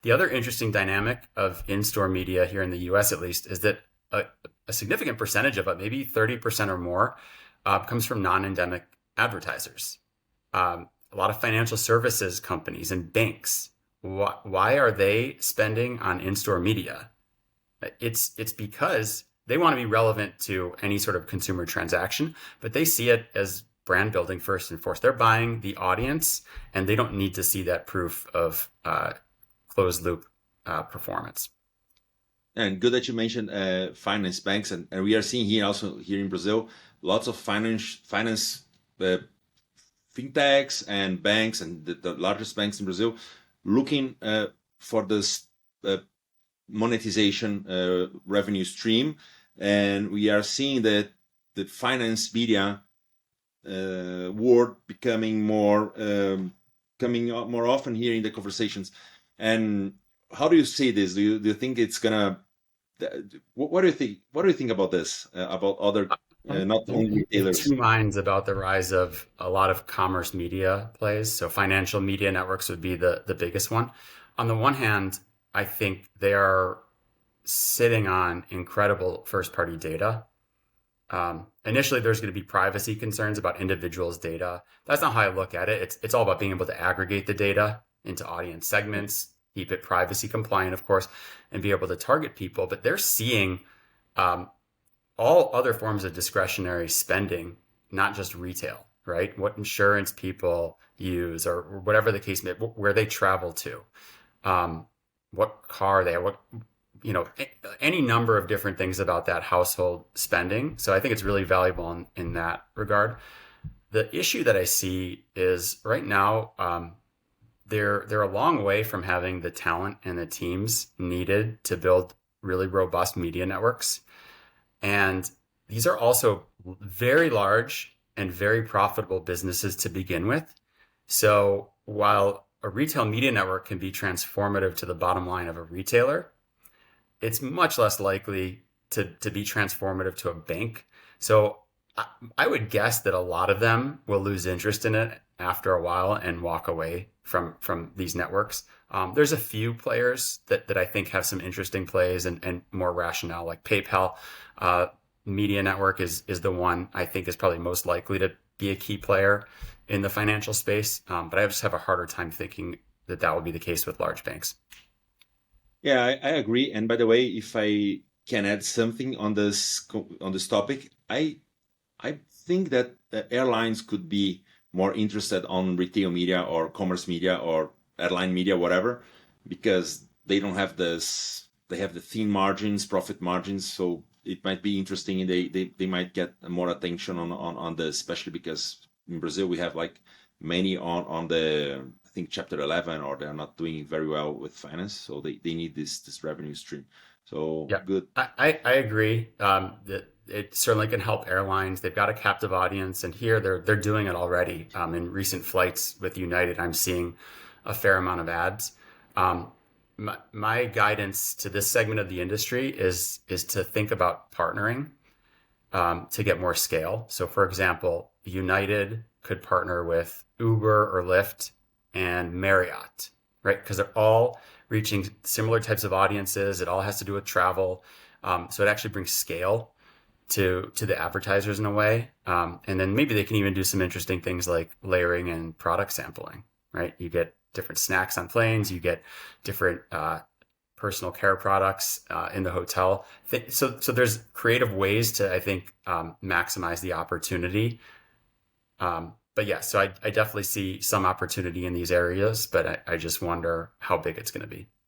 The other interesting dynamic of in-store media here in the US, at least, is that a significant percentage of it, maybe 30% or more, comes from non-endemic advertisers. A lot of financial services companies and banks. Why are they spending on in-store media? It's because they want to be relevant to any sort of consumer transaction, but they see it as brand building first and foremost. They're buying the audience, and they don't need to see that proof of closed loop performance. And good that you mentioned finance banks, and we are seeing here also here in Brazil lots of finance fintechs and banks and the largest banks in Brazil looking for this monetization revenue stream, and we are seeing that the finance media word becoming more coming up more often here in the conversations. And how do you see this? Do you think it's gonna? What do you think? What do you think about this? About other not only retailers? Two minds about the rise of a lot of commerce media plays. So financial media networks would be the biggest one. On the one hand, I think they are sitting on incredible first party data. Initially, there's going to be privacy concerns about individuals' data. That's not how I look at it. It's all about being able to aggregate the data into audience segments, keep it privacy compliant, of course, and be able to target people. But they're seeing all other forms of discretionary spending, not just retail, right? What insurance people use, or whatever the case may be, where they travel to, what car they have, what, any number of different things about that household spending. So I think it's really valuable in that regard. The issue that I see is right now, they're a long way from having the talent and the teams needed to build really robust media networks. And these are also very large and very profitable businesses to begin with. So while a retail media network can be transformative to the bottom line of a retailer, it's much less likely to be transformative to a bank. So I would guess that a lot of them will lose interest in it after a while and walk away from these networks. There's a few players that I think have some interesting plays and more rationale, like PayPal Media Network is the one I think is probably most likely to be a key player in the financial space. But I just have a harder time thinking that will be the case with large banks. Yeah, I agree. And by the way, if I can add something on this topic, I think that airlines could be more interested on retail media or commerce media or airline media, whatever, because they don't have this. They have the thin margins, profit margins, so it might be interesting. And they might get more attention on this, especially because in Brazil we have like many on the, I think, Chapter 11, or they're not doing very well with finance, so they need this revenue stream. So Yeah, good. I agree that it certainly can help airlines. They've got a captive audience, and here they're doing it already. In recent flights with United, I'm seeing a fair amount of ads. My guidance to this segment of the industry is to think about partnering to get more scale. So, for example, United could partner with Uber or Lyft and Marriott, right? Because they're all reaching similar types of audiences. It all has to do with travel. So it actually brings scale to the advertisers in a way. And then maybe they can even do some interesting things like layering and product sampling, right? You get different snacks on planes, you get different personal care products in the hotel. So there's creative ways to, I think, maximize the opportunity. But yeah, so I definitely see some opportunity in these areas, but I just wonder how big it's going to be.